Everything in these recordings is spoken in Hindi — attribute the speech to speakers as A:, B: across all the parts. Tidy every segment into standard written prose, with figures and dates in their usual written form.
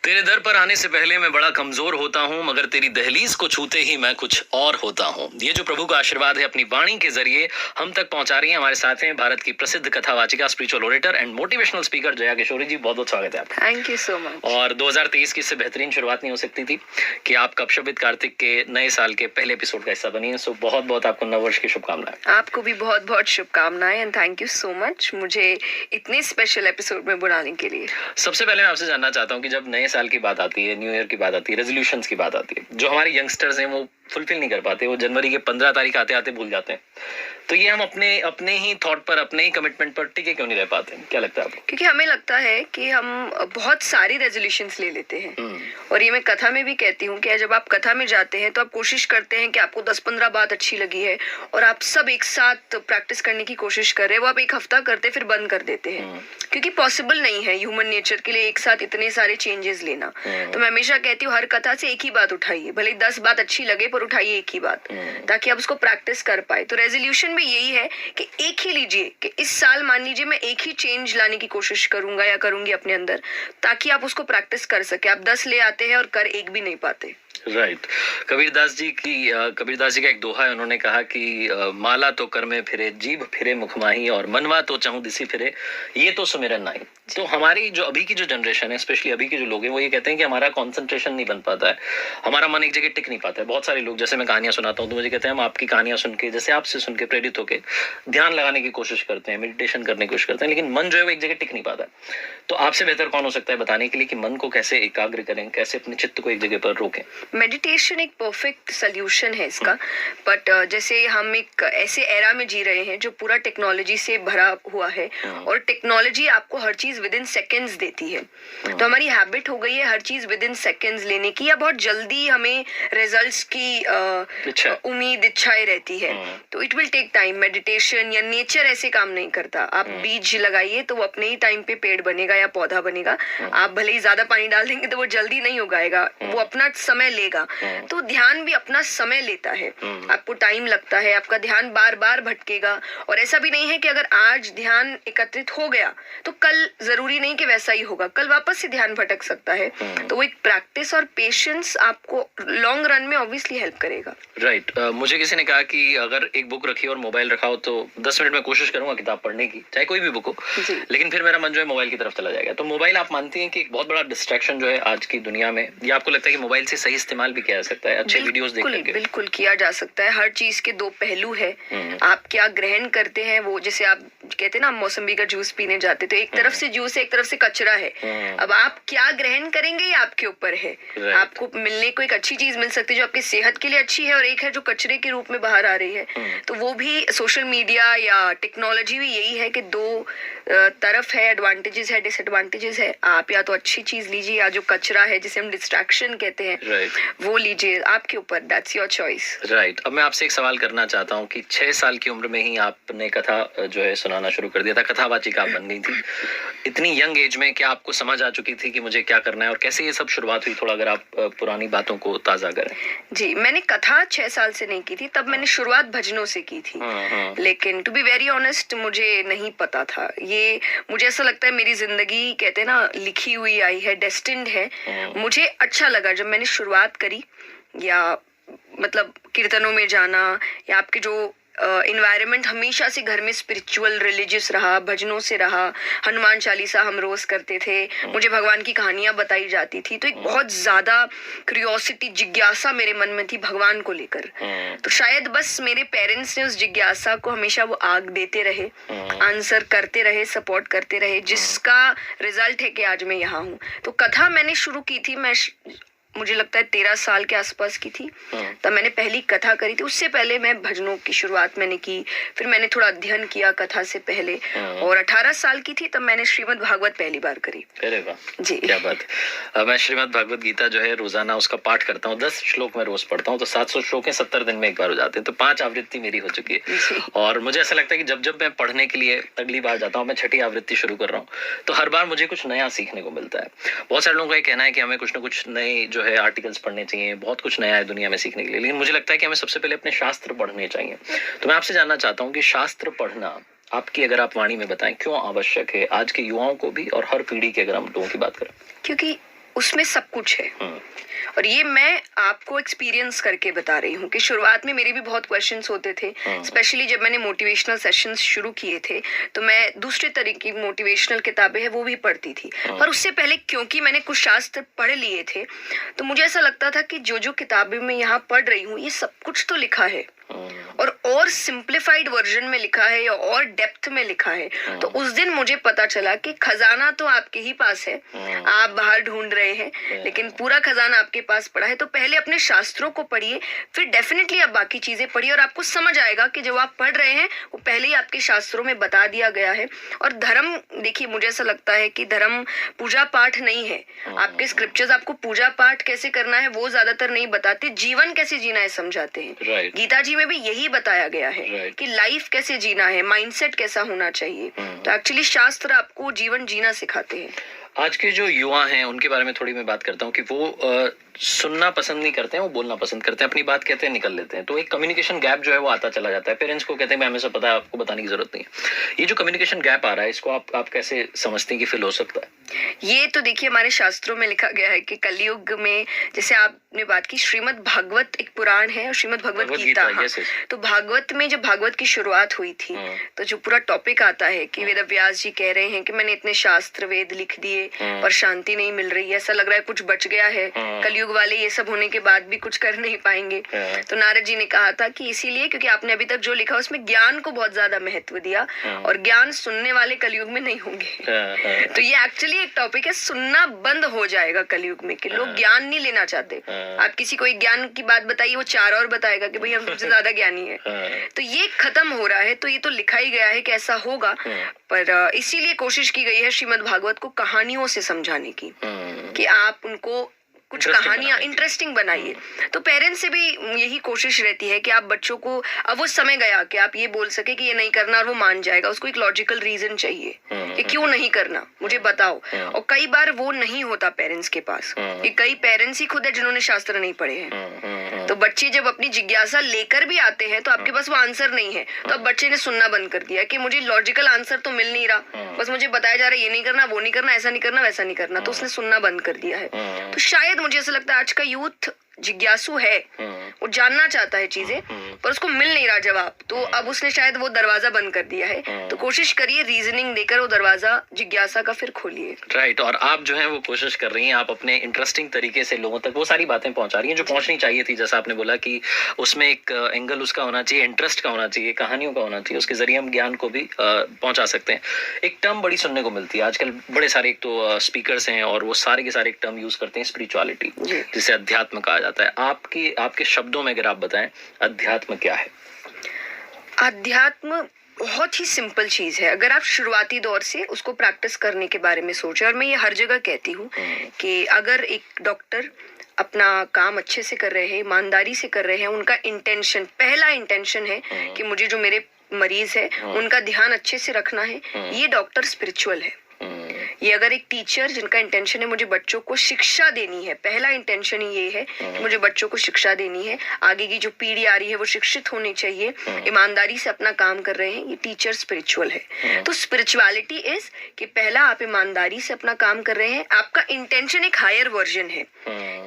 A: तेरे दर पर आने से पहले मैं बड़ा कमजोर होता हूँ, मगर तेरी दहलीज को छूते ही मैं कुछ और होता हूँ। ये जो प्रभु का आशीर्वाद है अपनी वाणी के जरिए हम तक पहुंचा रही है। हमारे साथ हैं भारत की प्रसिद्ध कथावाचिका, spiritual orator and motivational speaker Jaya Kishori ji. बहुत बहुत स्वागत है आपका।
B: Thank you so much.
A: और 2023 की इससे बेहतरीन शुरुआत नहीं हो सकती थी कि आप कपशप विद कार्तिक के नए साल के पहले एपिसोड का हिस्सा बनी है। सो बहुत बहुत आपको नववर्ष की शुभकामनाएं।
B: आपको भी बहुत बहुत शुभकामनाएं and thank you so much मुझे इतने स्पेशल एपिसोड में बुलाने के लिए।
A: सबसे पहले मैं आपसे जानना चाहता हूँ कि जब नए साल की बात आती है, न्यू ईयर की बात आती है, रेजोल्यूशंस की बात आती है, जो हमारे यंगस्टर्स हैं वो फुलफिल नहीं कर पाते, वो जनवरी के 15 तारीख आते आते भूल जाते हैं। तो ये हम अपने ही थॉट पर, अपने ही कमिटमेंट पर टिके क्यों नहीं रह पाते? क्या लगता है आपको?
B: क्योंकि हमें लगता है कि हम बहुत सारी रेजोल्यूशंस ले लेते हैं और ये मैं कथा में भी कहती हूँ कि जब आप कथा में जाते हैं तो आप कोशिश करते हैं कि आपको 10-15 बात अच्छी लगी है और आप सब एक साथ प्रैक्टिस करने की कोशिश कर रहे हैं। वो आप एक हफ्ता करते फिर बंद कर देते हैं क्योंकि पॉसिबल नहीं है ह्यूमन नेचर के लिए एक साथ इतने सारे चेंजेस लेना। तो मैं हमेशा कहती हूँ हर कथा से एक ही बात उठाइए, भले 10 बात अच्छी लगे पर उठाइए एक ही बात, ताकि आप उसको प्रैक्टिस कर पाए। तो रेजोल्यूशन भी यही है कि एक ही लीजिए कि इस साल मान लीजिए मैं एक ही चेंज लाने की कोशिश करूंगा या करूंगी अपने अंदर, ताकि आप उसको प्रैक्टिस कर सके। आप 10 ले आते हैं और कर एक भी नहीं पाते।
A: राइट। कबीरदास जी का एक दोहा है। उन्होंने कहा कि माला तो कर में फिरे, जीभ फिरे मुख माही, और मनवा तो चाहूं दिसी फिरे, ये तो सुमिरन नहीं। तो हमारी जो अभी की जो जनरेशन है, स्पेशली अभी के जो लोग हैं, वो ये कहते हैं कि हमारा कंसंट्रेशन नहीं बन पाता है, हमारा मन एक जगह टिक नहीं पाता है। बहुत सारे लोग, जैसे मैं कहानियां सुनाता हूँ तो मुझे कहते हैं हम आपकी कहानियां सुन के, जैसे आपसे सुन के प्रेरित होकर ध्यान लगाने की कोशिश करते हैं, मेडिटेशन करने की कोशिश करते हैं, लेकिन मन जो है वो एक जगह टिक नहीं पाता है। तो आपसे बेहतर कौन हो सकता है बताने के लिए कि मन को कैसे एकाग्र करें, कैसे अपने चित्त को एक जगह पर रोकें?
B: मेडिटेशन एक परफेक्ट सोल्यूशन है इसका। बट जैसे हम एक ऐसे एरा में जी रहे हैं जो पूरा टेक्नोलॉजी से भरा हुआ है और टेक्नोलॉजी आपको हर चीज विद इन सेकेंड्स देती है। तो हमारी हैबिट हो गई है हर चीज विद इन सेकेंड्स लेने की, या बहुत जल्दी हमें रिजल्ट्स की उम्मीद, इच्छाएं रहती है। तो it will take time. Meditation या नेचर ऐसे काम नहीं करता। आप बीज लगाइए तो वो अपने ही टाइम पे पेड़ बनेगा या पौधा बनेगा। आप भले ही ज्यादा पानी डाल देंगे तो वो जल्दी नहीं उगाएगा, वो अपना समय लेगा। तो ध्यान भी अपना समय लेता है, आपको टाइम लगता है, आपका ध्यान बार बार भटकेगा। और ऐसा भी नहीं है कि अगर आज ध्यान एकत्रित हो गया तो कल जरूरी नहीं कि वैसा ही होगा, कल वापस से ध्यान भटक सकता है। तो वो एक प्रैक्टिस और पेशेंस आपको लॉन्ग रन में ऑब्वियसली हेल्प करेगा।
A: राइट। मुझे किसी ने कहा कि अगर एक बुक रखी और मोबाइल रखा हो तो 10 मिनट में कोशिश करूंगा किताब पढ़ने की, चाहे कोई भी बुक हो, लेकिन फिर मेरा मन जो है मोबाइल की तरफ चला जाएगा। तो मोबाइल, आप मानती हैं कि एक बहुत बड़ा डिस्ट्रैक्शन जो है आज की दुनिया में, या आपको लगता है कि मोबाइल से सही इस्तेमाल भी किया जा सकता है, अच्छे वीडियोस देख करके?
B: बिल्कुल किया जा सकता है। हर चीज के दो पहलू है। आप क्या ग्रहण करते हैं, वो जैसे आप कहते हैं ना मौसम्बी का जूस पीने जाते, तो एक तरफ से जूस है, एक तरफ से कचरा है। अब आप क्या ग्रहण करेंगे ये आपके ऊपर है। आपको मिलने को एक अच्छी चीज मिल सकती है जो आपकी सेहत के लिए अच्छी है, और एक है जो कचरे के रूप में बाहर आ रही है। तो वो भी सोशल मीडिया या टेक्नोलॉजी भी यही है कि दो तरफ है, एडवांटेजेस है, डिसएडवांटेजेस है। आप या तो अच्छी चीज लीजिए, या जो कचरा है जिसे हम डिस्ट्रैक्शन कहते हैं वो लीजिए। आपके ऊपर, दैट्स योर चॉइस।
A: राइट। अब मैं आपसे एक सवाल करना चाहता हूँ कि 6 साल की उम्र में ही आपने कथा जो है सुनाना शुरू कर दिया था, कथावाचिका आप बन गई थी। इतनी यंग एज में क्या आपको समझ आ चुकी थी कि मुझे क्या करना है, और कैसे ये सब शुरुआत हुई? थोड़ा अगर आप पुरानी बातों को ताजा करें।
B: जी, मैंने कथा 6 साल से नहीं की थी, तब मैंने शुरुआत भजनों से की थी। लेकिन टू बी वेरी ऑनेस्ट मुझे नहीं पता था। ये मुझे ऐसा लगता है मेरी जिंदगी, कहते हैं ना, लिखी हुई आई है, डेस्टिन्ड है। मुझे अच्छा लगा जब मैंने शुरुआत करी, या मतलब कीर्तनों में जाना, या आपके जो इन्वायरमेंट हमेशा से घर में स्पिरिचुअल रिलीजियस रहा, भजनों से रहा। हनुमान चालीसा हम रोज करते थे, मुझे भगवान की कहानियां बताई जाती थी। तो एक बहुत ज्यादा क्यूरियोसिटी, जिज्ञासा मेरे मन में थी भगवान को लेकर। तो शायद बस मेरे पेरेंट्स ने उस जिज्ञासा को हमेशा वो आग देते रहे, आंसर करते रहे, सपोर्ट करते रहे, जिसका रिजल्ट है कि आज मैं यहाँ हूँ। तो कथा मैंने शुरू की थी, मुझे लगता है 13 साल के आसपास की थी, तब मैंने पहली कथा करी थी। उससे पहले मैं भजनों की शुरुआत मैंने की, फिर मैंने थोड़ा अध्ययन किया कथा से पहले। और 18 साल की थी तब मैंने श्रीमद् भागवत पहली बार करी।
A: अरे वाह
B: जी,
A: क्या बात है। मैं श्रीमद् भागवत गीता जो है रोजाना उसका पाठ करता हूँ। 10 श्लोक मैं रोज पढ़ता हूँ, तो 700 श्लोक है, 70 दिन में एक बार हो जाते हैं। तो 5 आवृत्ति मेरी हो चुकी है। और मुझे ऐसा लगता है कि जब मैं पढ़ने के लिए अगली बार जाता हूँ, मैं 6ठी आवृत्ति शुरू कर रहा हूँ, तो हर बार मुझे कुछ नया सीखने को मिलता है। बहुत सारे लोगों का ये कहना है कि हमें कुछ ना कुछ नए जो है आर्टिकल्स पढ़ने चाहिए, बहुत कुछ नया है दुनिया में सीखने के लिए, लेकिन मुझे लगता है कि हमें सबसे पहले अपने शास्त्र पढ़ने चाहिए। तो मैं आपसे जानना चाहता हूँ कि शास्त्र पढ़ना आपकी, अगर आप वाणी में बताएं, क्यों आवश्यक है आज के युवाओं को भी और हर पीढ़ी के, अगर हम लोगों की बात करें?
B: क्योंकि उसमें सब कुछ है। और ये मैं आपको एक्सपीरियंस करके बता रही हूँ कि शुरुआत में मेरे भी बहुत क्वेश्चंस होते थे, स्पेशली जब मैंने मोटिवेशनल सेशंस शुरू किए थे तो मैं दूसरे तरीके की मोटिवेशनल किताबें हैं वो भी पढ़ती थी। पर उससे पहले क्योंकि मैंने कुछ शास्त्र पढ़ लिए थे तो मुझे ऐसा लगता था कि जो जो किताबें मैं यहाँ पढ़ रही हूँ ये सब कुछ तो लिखा है और सिंप्लीफाइड वर्जन में लिखा है या और डेप्थ में लिखा है। तो उस दिन मुझे पता चला कि खजाना तो आपके ही पास है, आप बाहर ढूंढ रहे हैं लेकिन पूरा खजाना आपके पास पड़ा है। तो पहले अपने शास्त्रों को पढ़िए, फिर डेफिनेटली आप बाकी चीजें पढ़िए और आपको समझ आएगा कि जो आप पढ़ रहे हैं वो पहले ही आपके शास्त्रों में बता दिया गया है। और धर्म, देखिए मुझे ऐसा लगता है कि धर्म पूजा पाठ नहीं है। आपके स्क्रिप्चर्स आपको पूजा पाठ कैसे करना है वो ज्यादातर नहीं बताते, जीवन कैसे जीना है समझाते हैं। गीता जी में भी यही बताया गया है कि लाइफ कैसे जीना है, माइंडसेट कैसा होना चाहिए। तो एक्चुअली शास्त्र आपको जीवन जीना सिखाते हैं।
A: आज के जो युवा हैं उनके बारे में थोड़ी मैं बात करता हूँ कि वो सुनना पसंद नहीं करते हैं, वो बोलना पसंद करते हैं, अपनी बात कहते हैं निकल लेते हैं। तो एक कम्युनिकेशन गैप जो है वो आता चला जाता है। पेरेंट्स को कहते हैं मैं हमें सब पता है, आपको बताने की जरूरत नहीं है। ये जो कम्युनिकेशन गैप आ रहा है इसको आप कैसे समझते हैं कि फिल हो सकता है?
B: ये तो देखिए हमारे शास्त्रों में लिखा गया है कि कलयुग में, जैसे आपने बात की, श्रीमद् भागवत एक पुराण है और श्रीमद् भगवत गीता। हाँ। तो भागवत में जब भागवत की शुरुआत हुई थी तो जो पूरा टॉपिक आता है कि वेद व्यास जी कह रहे हैं कि मैंने इतने शास्त्र वेद लिख दिए पर शांति नहीं मिल रही है, ऐसा लग रहा है कुछ बच गया है, कलयुग वाले ये सब होने के बाद भी कुछ कर नहीं पाएंगे। तो नारद जी ने कहा था कि इसीलिए क्योंकि आपने अभी तक जो लिखा उसमें ज्ञान को बहुत ज्यादा महत्व दिया और ज्ञान सुनने वाले कलयुग में नहीं होंगे। तो ये एक्चुअली एक टॉपिक है, सुनना बंद हो जाएगा कलयुग में कि लोग ज्ञान नहीं लेना चाहते। आप किसी को एक ज्ञान की बात बताइए वो चार और बताएगा कि भाई हम सबसे ज्यादा ज्ञानी है। तो ये खत्म हो रहा है। तो ये तो लिखा ही गया है कि ऐसा होगा, पर इसीलिए कोशिश की गई है श्रीमद् भागवत को कहानियों से समझाने की कि आप उनको कुछ कहानियां इंटरेस्टिंग बनाइए। तो पेरेंट्स से भी यही कोशिश रहती है कि आप बच्चों को, अब वो समय गया कि आप ये बोल सके कि ये नहीं करना और वो मान जाएगा, उसको एक लॉजिकल रीजन चाहिए कि क्यों नहीं करना, मुझे बताओ। और कई बार वो नहीं होता पेरेंट्स के पास, कि कई पेरेंट्स ही खुद है जिन्होंने शास्त्र नहीं पढ़े हैं। तो बच्चे जब अपनी जिज्ञासा लेकर भी आते हैं तो आपके पास वो आंसर नहीं है, तो अब बच्चे ने सुनना बंद कर दिया कि मुझे लॉजिकल आंसर तो मिल नहीं रहा, बस मुझे बताया जा रहा है ये नहीं करना, वो नहीं करना, ऐसा नहीं करना, वैसा नहीं करना। तो उसने सुनना बंद कर दिया है। तो शायद मुझे ऐसा लगता है आज का यूथ जिज्ञासु है, वो जानना चाहता है चीजें पर उसको मिल नहीं रहा जवाब, तो अब उसने शायद वो दरवाजा बंद कर दिया है। तो कोशिश करिए रीजनिंग देकर वो दरवाजा जिज्ञासा का फिर खोलिए।
A: राइट। और आप जो है वो कोशिश कर रही हैं, आप अपने इंटरेस्टिंग तरीके से लोगों तक वो सारी बातें पहुंचा रही हैं जो पहुंचनी चाहिए थी। जैसा आपने बोला कि उसमें एक एंगल उसका होना चाहिए, इंटरेस्ट का होना चाहिए, कहानियों का होना चाहिए, उसके जरिए हम ज्ञान को भी पहुंचा सकते हैं। एक टर्म बड़ी सुनने को मिलती है आजकल, बड़े सारे एक तो स्पीकर्स हैं और वो सारे के सारे एक टर्म यूज करते हैं, स्पिरिचुअलिटी, जिसे अध्यात्म कहा जाता है। आपके शब्दों में अगर आप बताएं अध्यात्म क्या है?
B: अध्यात्म बहुत ही सिंपल चीज है। अगर आप शुरुआती दौर से उसको प्रैक्टिस करने के बारे में सोचें, और मैं ये हर जगह कहती हूँ कि अगर एक डॉक्टर अपना काम अच्छे से कर रहे हैं, ईमानदारी से कर रहे हैं, उनका इंटेंशन, पहला इंटेंशन है कि मुझे जो मेरे मरीज है उनका ध्यान अच्छे से रखना है, ये डॉक्टर स्पिरिचुअल है। ये अगर एक टीचर जिनका इंटेंशन है मुझे बच्चों को शिक्षा देनी है, पहला इंटेंशन ही ये है कि मुझे बच्चों को शिक्षा देनी है, आगे की जो पीढ़ी आ रही है वो शिक्षित होनी चाहिए, ईमानदारी से अपना काम कर रहे हैं, ये टीचर स्पिरिचुअल है। तो स्पिरिचुअलिटी इज कि पहला आप ईमानदारी से अपना काम कर रहे हैं, आपका इंटेंशन एक हायर वर्जन है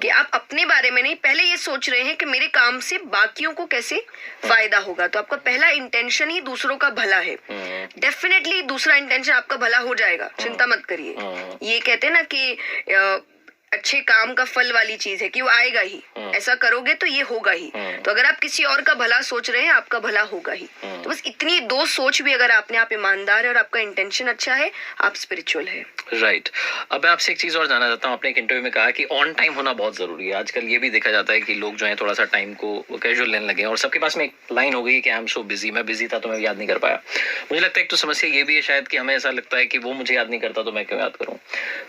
B: कि आप अपने बारे में नहीं, पहले ये सोच रहे हैं कि मेरे काम से बाकियों को कैसे फायदा होगा। तो आपका पहला इंटेंशन ही दूसरों का भला है। डेफिनेटली दूसरा इंटेंशन आपका भला हो जाएगा, चिंता मत करिए। ये कहते हैं ना कि अच्छे काम का फल वाली चीज है कि वो आएगा ही, ऐसा करोगे तो ये होगा ही। तो अगर आप किसी और का भला सोच रहे हैं आपका भला होगा ही। तो बस इतनी दो सोच भी अगर आपने, आप ईमानदार है और आपका इंटेंशन अच्छा है, आप स्पिरिचुअल है।
A: राइट। अब मैं आपसे एक चीज और जानना चाहता हूँ, आपने एक इंटरव्यू में कहा कि ऑन टाइम होना बहुत जरूरी है। आजकल ये भी देखा जाता है कि लोग जो है थोड़ा सा टाइम को कैजुअल लेने लगे हैं और सबके पास में एक लाइन हो गई कि आई एम सो बिजी, मैं बिजी था तो मैं याद नहीं कर पाया। मुझे लगता है एक तो समस्या ये भी है शायद कि हमें ऐसा लगता है कि वो मुझे याद नहीं करता तो मैं क्यों याद करूँ।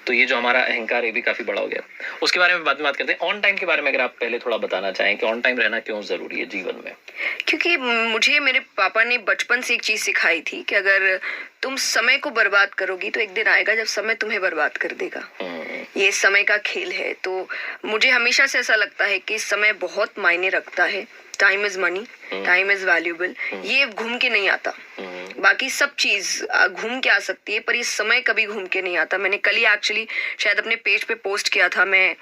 A: तो ये जो हमारा अहंकार है भी काफी बड़ा हो गया। उसके बारे में बात करते हैं। ऑन टाइम के बारे में अगर आप पहले थोड़ा बताना चाहें कि ऑन टाइम रहना क्यों जरूरी है जीवन में?
B: क्योंकि मुझे मेरे पापा ने बचपन से एक चीज सिखाई थी कि अगर तुम समय को बर्बाद करोगी तो एक दिन आएगा जब समय तुम्हें बर्बाद कर देगा। ये समय का खेल है। तो मुझे हमेशा से ऐसा लगता है कि समय बहुत मायने रखता है। Time is money, time is valuable. ये घूम के नहीं आता। बाकी सब चीज घूम के आ सकती है, पर ये समय कभी घूम के नहीं आता। मैंने कल ही एक्चुअली शायद अपने पेज पे पोस्ट किया था, मैं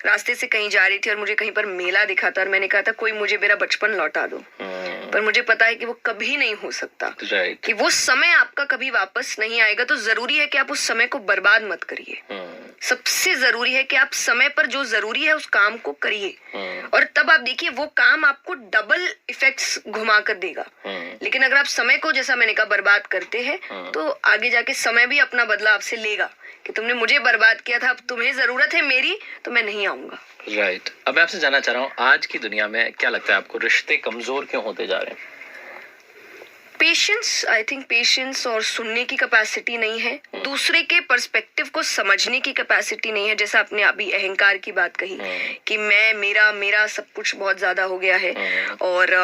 B: रास्ते से कहीं जा रही थी और मुझे कहीं पर मेला दिखा था और मैंने कहा था कोई मुझे मेरा बचपन लौटा दो। पर मुझे पता है कि वो कभी नहीं हो सकता, कि वो समय आपका कभी वापस नहीं आएगा। तो जरूरी है कि आप उस समय को बर्बाद मत करिए। सबसे जरूरी है कि आप समय पर जो जरूरी है उस काम को करिए, और तब आप देखिए वो काम आपको डबल इफेक्ट्स घुमा कर देगा। लेकिन अगर आप समय को, जैसा मैंने कहा, बर्बाद करते हैं तो आगे जाके समय भी अपना बदला आपसे लेगा कि तुमने मुझे बर्बाद किया था, अब तुम्हें जरूरत है मेरी, तो मैं नहीं आऊंगा।
A: राइट। अब मैं आपसे जानना चाह रहा हूँ, आज की दुनिया में क्या लगता है आपको, रिश्ते कमजोर क्यों होते जा रहे हैं?
B: पेशेंस, आई थिंक पेशेंस और सुनने की कैपेसिटी नहीं है, दूसरे के पर्सपेक्टिव को समझने की कैपेसिटी नहीं है। जैसा आपने अभी अहंकार की बात कही कि मैं, मेरा सब कुछ बहुत ज्यादा हो गया है, और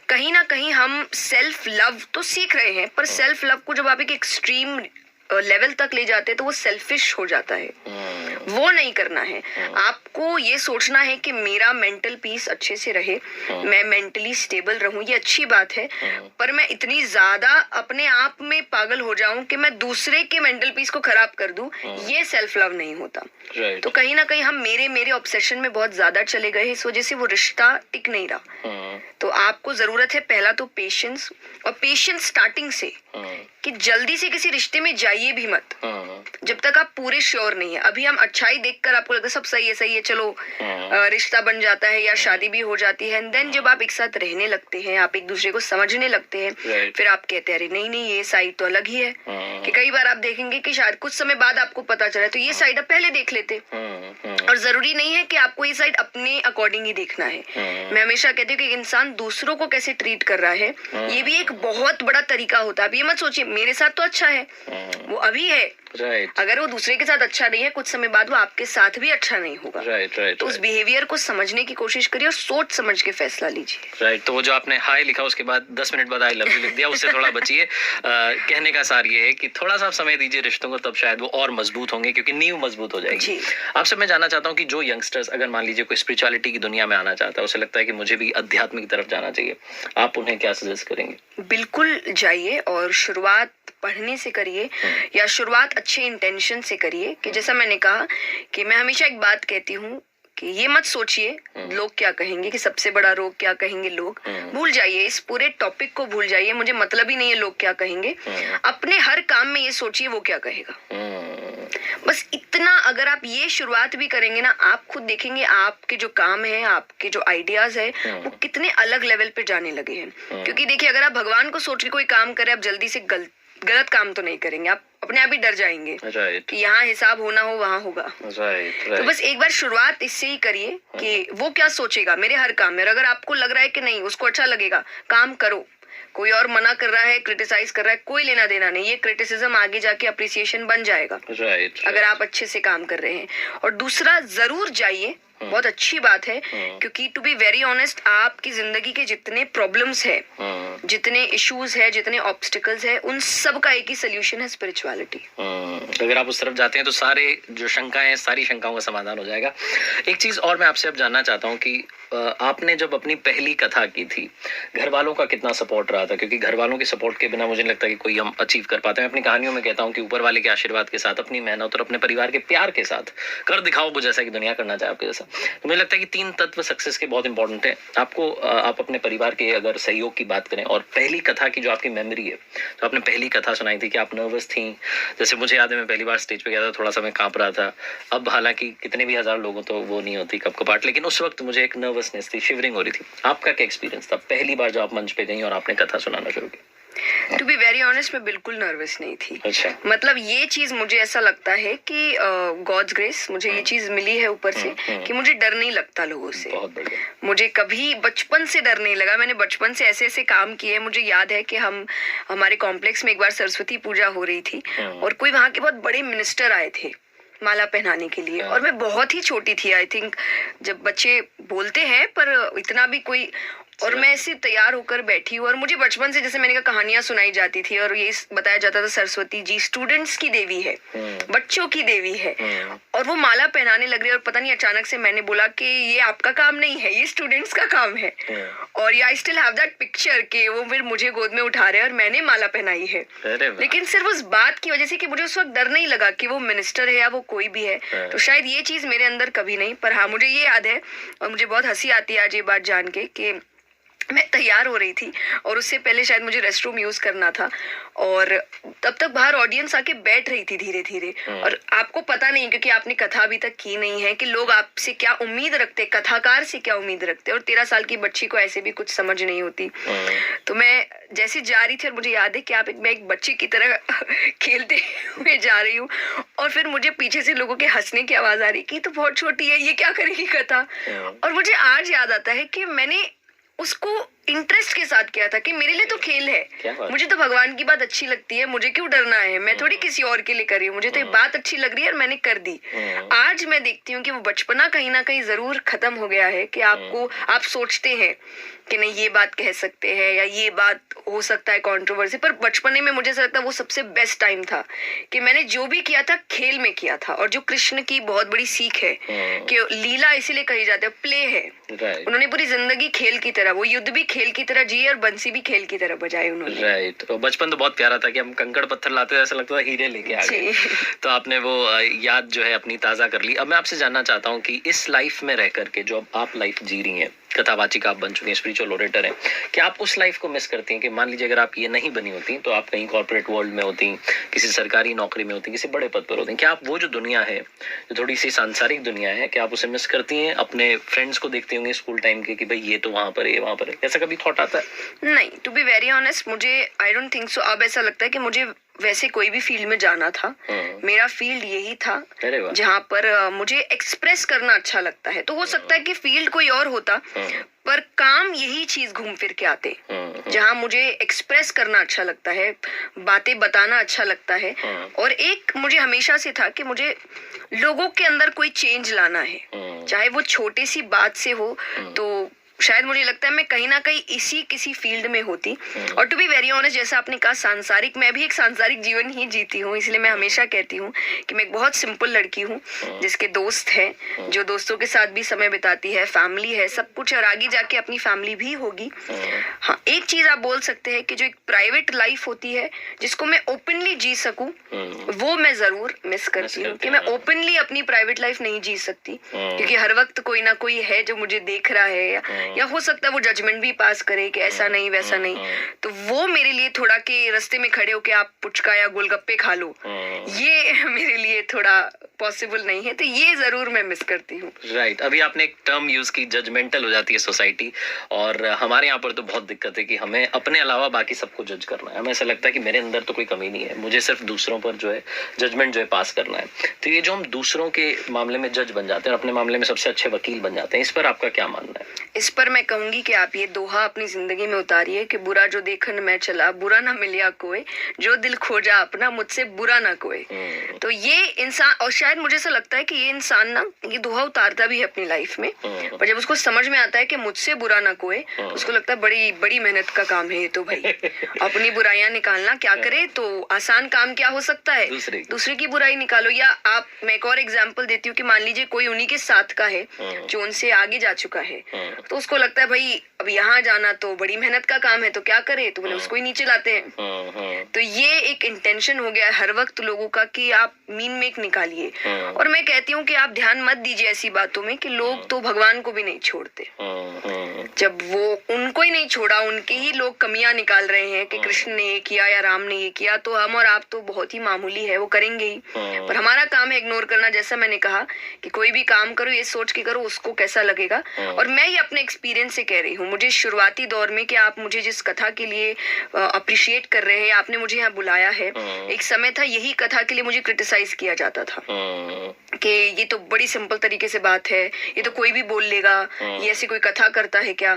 B: कहीं ना कहीं हम सेल्फ लव तो सीख रहे हैं, पर सेल्फ लव को जब आप एक एक्सट्रीम लेवल तक ले जाते हैं तो वो सेल्फिश हो जाता है। वो नहीं करना है। आपको ये सोचना है कि मेरा मेंटल पीस अच्छे से रहे, मैं मेंटली स्टेबल रहूं, ये अच्छी बात है, पर मैं इतनी ज्यादा अपने आप में पागल हो जाऊं कि मैं दूसरे के मेंटल पीस को खराब कर दूं, ये सेल्फ लव नहीं होता। तो कहीं ना कहीं हम मेरे ऑब्सेशन में बहुत ज्यादा चले गए, इस वजह से वो रिश्ता टिक नहीं रहा। तो आपको जरूरत है पहला तो पेशेंस, और पेशेंस स्टार्टिंग से, कि जल्दी से किसी रिश्ते में जाइए भी मत जब तक आप पूरे श्योर नहीं है। अभी हम अच्छाई देखकर आपको लगता है सब सही है चलो रिश्ता बन जाता है या शादी भी हो जाती है, देन जब आप एक साथ रहने लगते हैं, आप एक दूसरे को समझने लगते हैं, फिर आप कहते हैं अरे नहीं ये साइड तो अलग ही है। कि कई बार आप देखेंगे कि शायद कुछ समय बाद आपको पता चला तो ये साइड आप पहले देख लेते, और जरूरी नहीं है कि आपको ये साइड अपने अकॉर्डिंग ही देखना है। मैं हमेशा कहती हूँ कि इंसान दूसरों को कैसे ट्रीट कर रहा है, ये भी एक बहुत बड़ा तरीका होता है। अब ये मत सोचिए मेरे साथ तो अच्छा है, वो अभी है, अगर वो दूसरे के साथ अच्छा नहीं है, कुछ समय बाद वो आपके साथ भी अच्छा नहीं होगा। तो उस बिहेवियर को समझने की कोशिश करिए और सोच समझ के फैसला लीजिए।
A: तो वो जो आपने हाय लिखा उसके बाद 10 मिनट बाद आई लव यू लिख दिया, उससे थोड़ा बचिए। कहने का सार ये है कि थोड़ा सा समय दीजिए रिश्तों को, तब शायद वो और मजबूत होंगे, क्योंकि नींव मजबूत हो जाएगी। आपसे मैं जानना चाहता हूँ कि जो यंगस्टर्स अगर मान लीजिए कोई स्पिरिचुअलिटी की दुनिया में आना चाहता है, उसे लगता है कि मुझे भी अध्यात्म की तरफ जाना चाहिए, आप उन्हें क्या सजेस्ट करेंगे?
B: बिल्कुल जाइए, और शुरुआत पढ़ने से करिए या शुरुआत अच्छे इंटेंशन से करिए। कि जैसा मैंने कहा कि मैं हमेशा एक बात कहती हूँ कि ये मत सोचिए लोग क्या कहेंगे, कि सबसे बड़ा रोग क्या कहेंगे लोग। भूल जाइए, इस पूरे टॉपिक को भूल जाइए, मुझे मतलब ही नहीं है लोग क्या कहेंगे। अपने हर काम में ये सोचिए वो क्या कहेगा, बस इतना। अगर आप ये शुरुआत भी करेंगे ना, आप खुद देखेंगे आपके जो काम है, आपके जो आइडियाज है, वो कितने अलग लेवल पे जाने लगे हैं। क्योंकि देखिए, अगर आप भगवान को सोच के कोई काम करें, आप जल्दी से गलत काम तो नहीं करेंगे, आप अपने आप ही डर जाएंगे कि यहाँ हिसाब होना हो वहाँ होगा। तो बस एक बार शुरुआत इससे ही करिए कि वो क्या सोचेगा मेरे हर काम में। अगर आपको लग रहा है कि नहीं उसको अच्छा लगेगा, काम करो। कोई और मना कर रहा है, क्रिटिसाइज कर रहा है, कोई लेना देना नहीं। ये क्रिटिसिज्म आगे जाके अप्रिसिएशन बन जाएगा अगर आप अच्छे से काम कर रहे हैं। और दूसरा, जरूर जाइए, बहुत अच्छी बात है, क्योंकि टू बी वेरी ऑनेस्ट, आपकी जिंदगी के जितने प्रॉब्लम्स है, जितने इश्यूज है, जितने ऑब्स्टिकल्स है, उन सब का एक ही सोल्यूशन है, स्पिरिचुअलिटी।
A: अगर आप उस तरफ जाते हैं तो सारे जो शंकाएं, सारी शंकाओं का समाधान हो जाएगा। एक चीज और मैं आपसे अब जानना चाहता हूँ कि आपने जब अपनी पहली कथा की थी, घर वालों का कितना सपोर्ट रहा था? क्योंकि घर वालों के सपोर्ट के बिना मुझे नहीं लगता कि कोई हम अचीव कर पाते हैं। अपनी कहानियों में कहता हूँ कि ऊपर वाले के आशीर्वाद के साथ, अपनी मेहनत और अपने परिवार के प्यार के साथ कर दिखाओ वो जैसा कि दुनिया करना चाहे आपके जैसा। तो मुझे लगता है कि 3 तत्व सक्सेस के बहुत इंपॉर्टेंट है। आपको आप अपने परिवार के अगर सहयोग की बात करें, और पहली कथा की जो आपकी मेमोरी है, तो आपने पहली कथा सुनाई थी कि आप नर्वस थी। जैसे मुझे याद है, मैं पहली बार स्टेज पे गया था, थोड़ा सा मैं कांप रहा था। अब हालांकि कितने भी 1000 लोगों तो वो नहीं होती कपकपाट, लेकिन उस वक्त मुझे एक नर्वसनेस थी, शिवरिंग हो रही थी। आपका क्या एक्सपीरियंस था पहली बार जब आप मंच पे गई और आपने कथा सुनाना शुरू की?
B: टू बी वेरी ऑनेस्ट, मैं बिल्कुल नर्वस नहीं थी।
A: अच्छा।
B: मतलब ये चीज मुझे ऐसा लगता है कि गॉड्स ग्रेस, मुझे ये चीज मिली है ऊपर से कि मुझे डर नहीं लगता लोगों से।
A: बहुत बढ़िया।
B: मुझे कभी बचपन से डर नहीं लगा। मैंने बचपन से ऐसे ऐसे काम किए। मुझे याद है कि हमारे कॉम्प्लेक्स में एक बार सरस्वती पूजा हो रही थी, और कोई वहाँ के बहुत बड़े मिनिस्टर आए थे माला पहनाने के लिए, और मैं बहुत ही छोटी थी। आई थिंक जब बच्चे बोलते हैं, पर इतना भी कोई और मैं ऐसे तैयार होकर बैठी हूँ, और मुझे बचपन से, जैसे मैंने कहा, कहानियां सुनाई जाती थी और ये बताया जाता था सरस्वती जी स्टूडेंट्स की देवी है, बच्चों की देवी है, और वो माला पहनाने लग रही है, और पता नहीं अचानक से मैंने बोला कि ये आपका काम नहीं है, ये स्टूडेंट्स का काम है। और I still have that picture कि वो फिर मुझे गोद में उठा रहे हैं और मैंने माला पहनाई है। लेकिन सिर्फ उस बात की वजह से कि मुझे उस वक्त डर नहीं लगा कि वो मिनिस्टर है या वो कोई भी है, तो शायद ये चीज मेरे अंदर कभी नहीं। पर हाँ, मुझे ये याद है और मुझे बहुत हंसी आती है आज ये बात जान के कि मैं तैयार हो रही थी और उससे पहले शायद मुझे रेस्टरूम यूज करना था, और तब तक बाहर ऑडियंस आके बैठ रही थी धीरे धीरे। और आपको पता नहीं, क्योंकि आपने कथा अभी तक की नहीं है, कि लोग आपसे क्या उम्मीद रखते, कथाकार से क्या उम्मीद रखते, और 13 साल की बच्ची को ऐसे भी कुछ समझ नहीं होती। तो मैं जैसे जा रही थी, और मुझे याद है कि मैं एक बच्ची की तरह खेलते हुए जा रही हूँ, और फिर मुझे पीछे से लोगों के हंसने की आवाज आ रही कि तो बहुत छोटी है, ये क्या करेगी कथा। और मुझे आज याद आता है कि मैंने उसको इंटरेस्ट के साथ किया था कि मेरे लिए तो खेल है, मुझे तो भगवान की बात अच्छी लगती है, मुझे क्यों डरना है, मैं थोड़ी किसी और के लिए कर रही हूँ, मुझे तो ये बात अच्छी लग रही है और मैंने कर दी। आज मैं देखती हूँ कि वो बचपना कहीं ना कहीं जरूर खत्म हो गया है, कि आप सोचते हैं कि नहीं ये बात कह सकते हैं या ये बात हो सकता है कंट्रोवर्सी, पर बचपने में मुझे ऐसा लगता है वो सबसे बेस्ट टाइम था कि मैंने जो भी किया था खेल में किया था। और जो कृष्ण की बहुत बड़ी सीख है कि लीला इसीलिए कही जाती है, प्ले है, उन्होंने पूरी जिंदगी खेल की तरह, वो युद्ध भी खेल की तरह जिए और बंसी भी खेल की तरह बजाई उन्होंने।
A: राइट। तो बचपन तो बहुत प्यारा था कि हम कंकड़ पत्थर लाते थे, ऐसा लगता था हीरे लेके आ गए। तो आपने वो याद जो है अपनी ताजा कर ली। अब मैं आपसे जानना चाहता हूँ कि इस लाइफ में रह करके जो अब आप लाइफ जी रही हैं, कथावाचिक आप बन चुकी हैं, स्पिरिचुअल ओरेटर हैं, क्या आप उस लाइफ को मिस करती हैं कि मान लीजिए अगर आप ये नहीं बनी होती तो आप कहीं कॉर्पोरेट वर्ल्ड में होती, किसी सरकारी नौकरी में होती, किसी बड़े पद पर होती, क्या आप वो जो दुनिया है, जो थोड़ी सी सांसारिक दुनिया है, क्या आप उसे मिस करती हैं? अपने फ्रेंड्स को देखती होंगी स्कूल टाइम के कि भाई ये तो वहां पर है, वहां पर है, ऐसा कभी थॉट आता है?
B: नहीं, टू बी वेरी ऑनेस्ट, मुझे आई डोंट थिंक सो। अब ऐसा लगता है कि मुझे वैसे कोई भी फील्ड में जाना था, मेरा फील्ड यही था जहाँ पर मुझे एक्सप्रेस करना अच्छा लगता है। तो हो सकता है कि फील्ड कोई और होता, पर काम यही चीज घूम फिर के आते, जहाँ मुझे एक्सप्रेस करना अच्छा लगता है, बातें बताना अच्छा लगता है। और एक मुझे हमेशा से था कि मुझे लोगों के अंदर कोई चेंज लाना है, चाहे वो छोटी सी बात से हो। तो शायद मुझे लगता है मैं कहीं ना कहीं इसी किसी फील्ड में होती। और टू बी वेरी ऑनेस्ट, जैसा आपने कहा सांसारिक, मैं भी एक सांसारिक जीवन ही जीती हूँ, इसलिए मैं हमेशा कहती हूँ कि मैं एक बहुत सिंपल लड़की हूँ जिसके दोस्त हैं, जो दोस्तों के साथ भी समय बिताती है, फैमिली है, सब कुछ, और आगे जाके अपनी फैमिली भी होगी। हाँ, एक चीज आप बोल सकते हैं कि जो एक प्राइवेट लाइफ होती है जिसको मैं ओपनली जी सकूं, वो मैं जरूर मिस करती हूँ कि मैं ओपनली अपनी प्राइवेट लाइफ नहीं जी सकती, क्योंकि हर वक्त कोई ना कोई है जो मुझे देख रहा है, या हो सकता है वो जजमेंट भी पास करे कि ऐसा नहीं वैसा नहीं। तो वो मेरे लिए थोड़ा कि रास्ते में खड़े हो के आप पुचका या गोलगप्पे खा लो, ये मेरे लिए थोड़ा पॉसिबल नहीं है। तो ये जरूर मैं मिस करती हूँ।
A: राइट। अभी आपने एक टर्म यूज की, जजमेंटल हो जाती है सोसाइटी, और हमारे यहाँ पर तो बहुत दिक्कत है कि हमें अपने अलावा बाकी सबको जज करना है। हमें ऐसा लगता है कि मेरे अंदर तो कोई कमी नहीं है, मुझे सिर्फ दूसरों पर जो है जजमेंट जो है पास करना है। तो ये जो हम दूसरों के मामले में जज बन जाते हैं और अपने मामले में सबसे अच्छे वकील बन जाते हैं, इस पर आपका क्या मानना है?
B: इस पर मैं कहूंगी कि आप ये दोहा अपनी जिंदगी में उतारिए कि बुरा जो देखन मैं चला, बुरा ना मिलिया कोई, जो दिल खोजा अपना, मुझसे बुरा ना कोई। तो ये इंसान, और शायद मुझे ऐसा लगता है कि ये इंसान ना ये दोहा उतारता भी है अपनी लाइफ में, पर जब उसको समझ में आता है कि मुझसे बुरा ना कोई, उसको लगता है बड़ी बड़ी मेहनत का काम है ये तो भाई, अपनी बुराइयां निकालना। क्या करे, तो आसान काम क्या हो सकता है, दूसरे की बुराई निकालो। या आप, मैं एक और एग्जाम्पल देती हूँ कि मान लीजिए कोई उन्हीं के साथ का है जो उनसे आगे जा चुका है, तो उसको लगता है भाई अब यहाँ जाना तो बड़ी मेहनत का काम है, तो क्या करे, तो बोले उसको ही नीचे लाते हैं। तो ये एक इंटेंशन हो गया है हर वक्त लोगों का कि आप मीन मेक निकालिए। और मैं कहती हूँ कि आप ध्यान मत दीजिए ऐसी बातों में कि लोग तो भगवान को भी नहीं छोड़ते। जब वो उनको ही नहीं छोड़ा, उनके ही लोग कमियां निकाल रहे हैं कि कृष्ण ने ये किया या राम ने ये किया, तो हम और आप तो बहुत ही मामूली है, वो करेंगे ही। पर हमारा काम है इग्नोर करना। जैसा मैंने कहा कि कोई भी काम करो ये सोच के करो उसको कैसा लगेगा। और मैं ये अपने एक्सपीरियंस से कह रही हूँ, मुझे शुरुआती दौर में कि आप मुझे जिस कथा के लिए अप्रिशिएट कर रहे हैं, आपने मुझे यहाँ बुलाया है, एक समय था यही कथा के लिए मुझे क्रिटिसाइज किया जाता था कि ये तो बड़ी सिंपल तरीके से बात है, ये तो कोई भी बोल लेगा, ये ऐसी कोई कथा करता है क्या।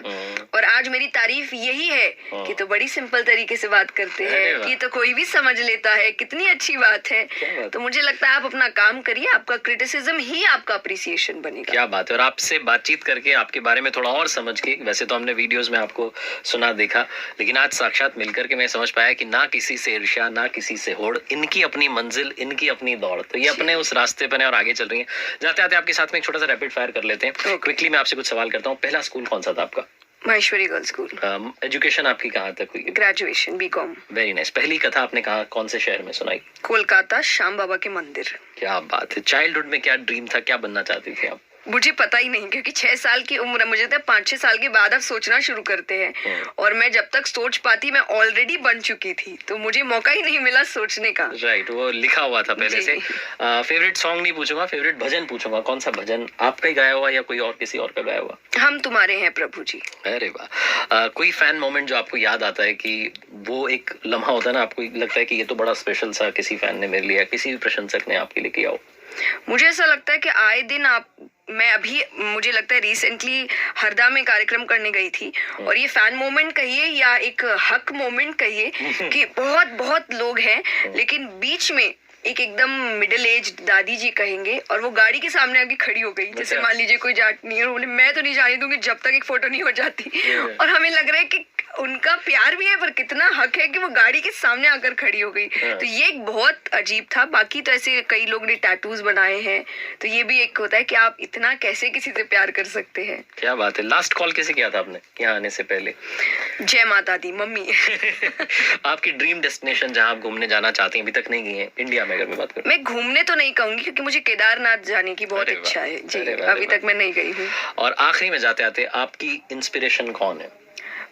B: और आज मेरी तारीफ यही है कि तो बड़ी सिंपल तरीके से बात करते हैं, ये तो कोई भी समझ लेता है, कितनी अच्छी बात है। तो मुझे लगता है आप अपना काम करिए, आपका क्रिटिसिज्म ही आपका अप्रिसिएशन बनेगा।
A: क्या बात है। और आपसे बातचीत करके आपके बारे में थोड़ा और समझ के, वैसे तो हमने वीडियोस में आपको सुना देखा, लेकिन आज साक्षात मिलकर के मैं समझ पाया कि ना किसी से ईर्ष्या, ना किसी से होड़, इनकी अपनी मंजिल, इनकी अपनी दौड़, तो ये अपने उस रास्ते पर हैं और आगे चल रही हैं। जाते आते आपके साथ में एक छोटा सा रैपिड फायर कर लेते हैं। क्विकली मैं आपसे कुछ सवाल करता हूँ। पहला स्कूल कौन सा था आपका?
B: Maheshwari girls school.
A: एजुकेशन आपकी कहाँ तक हुई?
B: Graduation BCom.
A: Very nice. पहली कथा आपने कहा कौन से शहर में सुनाई?
B: कोलकाता, श्याम बाबा के मंदिर।
A: क्या बात है। चाइल्डहुड में क्या ड्रीम था, क्या बनना चाहती थी आप?
B: मुझे पता ही नहीं, क्योंकि 6 साल की उम्र, मुझे तो 5-6 साल के बाद आप सोचना शुरू करते हैं, और मैं जब तक सोच पाती मैं ऑलरेडी बन चुकी थी, तो मुझे मौका ही नहीं मिला सोचने का।
A: राइट, वो लिखा हुआ था पहले से। फेवरेट सॉन्ग नहीं पूछूंगा, फेवरेट भजन पूछूंगा। कौन सा भजन आपका ही गाया हुआ या कोई और किसी और का गाया हुआ?
B: हम तुम्हारे हैं प्रभु जी।
A: अरे वाह। कोई फैन मोमेंट जो आपको याद आता है कि वो एक लम्हा होता है ना, आपको लगता है कि ये तो बड़ा स्पेशल सा किसी फैन ने मेरे लिए, किसी भी प्रशंसक ने आपके लिए किया हो?
B: मुझे ऐसा लगता है कि आए दिन मैं अभी, मुझे लगता है रिसेंटली हरदा में कार्यक्रम करने गई थी, और ये फैन मोमेंट कहिए या एक हक मोमेंट कहिए कि बहुत बहुत लोग हैं, लेकिन बीच में एकदम मिडिल एज दादी जी कहेंगे, और वो गाड़ी के सामने आके खड़ी हो गई, जैसे मान लीजिए कोई जाट नहीं है, बोले मैं तो नहीं जाने दूंगी जब तक एक फोटो नहीं हो जाती। और हमें लग रहा है कि उनका प्यार भी है, पर कितना हक है कि वो गाड़ी के सामने आकर खड़ी हो गई। तो ये एक बहुत अजीब था। बाकी तो ऐसे कई लोग ने टैटूज बनाए हैं, तो ये भी एक होता है कि आप इतना कैसे किसी से प्यार कर सकते हैं।
A: क्या बात है। लास्ट कॉल किसे किया था आपने यहाँ आने से पहले?
B: जय माता दी, मम्मी।
A: आपकी ड्रीम डेस्टिनेशन जहाँ आप घूमने जाना चाहती हैं, अभी तक नहीं गई हैं, इंडिया में अगर मैं बात करूँ?
B: मैं घूमने तो नहीं कहूंगी, क्योंकि मुझे केदारनाथ जाने की बहुत इच्छा है जी, अभी तक मैं नहीं गई हूँ।
A: और आखिरी में जाते आते आपकी इंस्पिरेशन कौन है?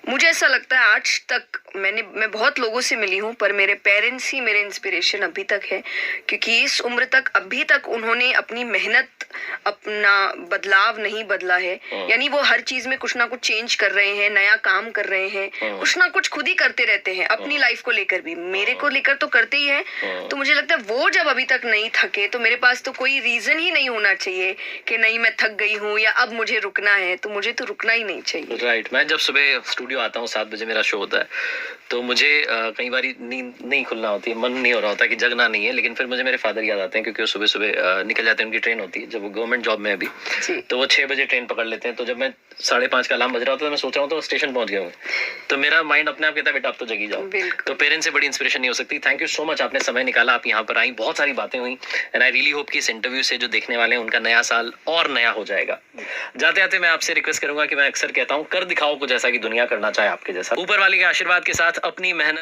B: मुझे ऐसा लगता है आज तक मैं बहुत लोगों से मिली हूँ, पर मेरे पेरेंट्स ही मेरे इंस्पिरेशन अभी तक है, क्योंकि इस उम्र तक अभी तक उन्होंने अपनी मेहनत, अपना बदलाव नहीं बदला है। यानी वो हर चीज में कुछ ना कुछ चेंज कर रहे हैं, नया काम कर रहे हैं, कुछ ना कुछ खुद ही करते रहते हैं, अपनी लाइफ को लेकर भी, मेरे को लेकर तो करते ही हैं। तो मुझे लगता है वो जब अभी तक नहीं थके, तो मेरे पास तो कोई रीजन ही नहीं होना चाहिए कि नहीं मैं थक गई हूँ या अब मुझे रुकना है, तो मुझे तो रुकना ही नहीं चाहिए।
A: राइट। मैं जब सुबह स्टूडियो आता हूँ 7 बजे मेरा शो होता है, तो मुझे कई बार नींद नहीं खुलना होती है, मन नहीं हो रहा होता कि जगना नहीं है, लेकिन फिर मुझे मेरे फादर याद आते हैं, क्योंकि वो सुबह सुबह निकल जाते हैं, उनकी ट्रेन होती है, जब वो गवर्नमेंट जॉब में अभी, तो वो 6 बजे ट्रेन पकड़ लेते हैं। तो जब मैं 5:30 का अलार्म बज रहा होता है, तो मैं सोच रहा हूँ तो स्टेशन पहुंच गया हूँ, तो मेरा माइंड अपने आप कहता है बेटा आप तो जगी जाओ। तो पेरेंट्स से बड़ी इंस्पिरेशन नहीं हो सकती। थैंक यू सो मच, आपने समय निकाला, आप यहाँ पर आई, बहुत सारी बातें हुई, एंड आई रियली होप कि इस इंटरव्यू से जो देखने वाले हैं उनका नया साल और नया हो जाएगा। जाते आते मैं आपसे रिक्वेस्ट करूंगा कि मैं अक्सर कहता हूँ, कर दिखाओ कुछ ऐसा कि दुनिया करना चाहे आपके जैसा। ऊपर वाले के आशीर्वाद के साथ अपनी मेहनत